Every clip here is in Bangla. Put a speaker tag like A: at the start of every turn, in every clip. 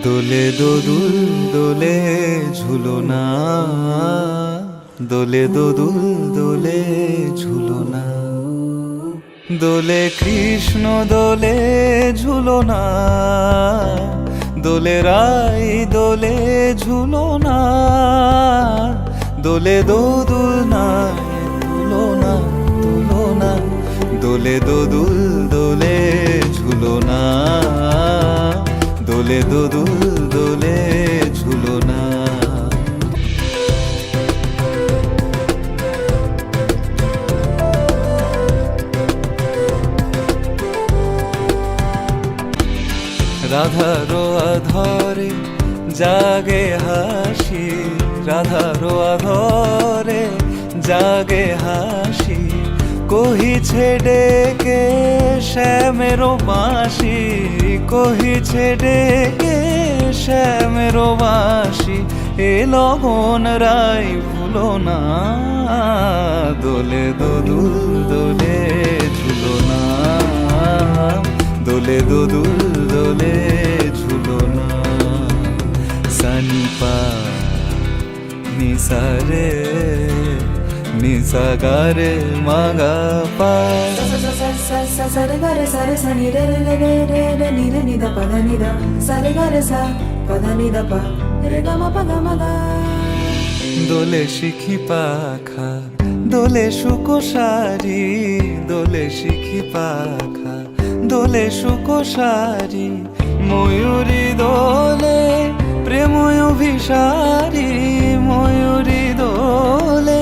A: দোলে দোদুল দোলে ঝুলনা, দোলে দোদুল দোলে ঝুলনা, দোলে কৃষ্ণ দোলে ঝুলনা, দোলে রাই দোলে ঝুলনা, দোলে দোদুল নাই তুলনা তুলনা, দোলে দোদুল দোলে ঝুলনা, দোলে দোদুল দোলে ঝুলনা। রাধারো আধরে জাগে হাসি, রাধারো আধরে জাগে হাসি, কহিছে ডেকে শ্যামেরো বাঁশি, কহিছে ডেকে শ্যামেরো বাঁশি, এ লগন রাই ভুলো না, দোলে দোদুল দোলে ঝুলনা, দোলে দোদুল দোলে ঝুলনা। সানিপা নিসারে নিসাগারে মাগা পা,
B: సరి గరి సరి సని రే రే రే రే రే ని రే ని ద ప ద ని ద సరి గరి స ప ద ని ద ప రే గ మ ప గ మ గ।
A: দোলে শিখি পাখা দোলে সুকোসারি, দোলে শিখি পাখা দোলে সুকোসারি, ময়ূরী দোলে প্রেময় অভিসারি, ময়ূরী দোলে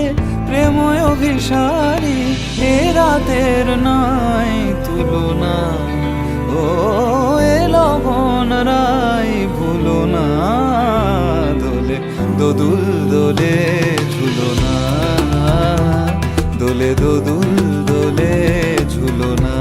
A: প্রেময় অভিসারি, এ রাতের নাই তুলনা, ও এ লগন রাই ভুলো না, দোলে দোদুল দোলে ঝুলনা, দোলে দোদুল দোলে ঝুলনা।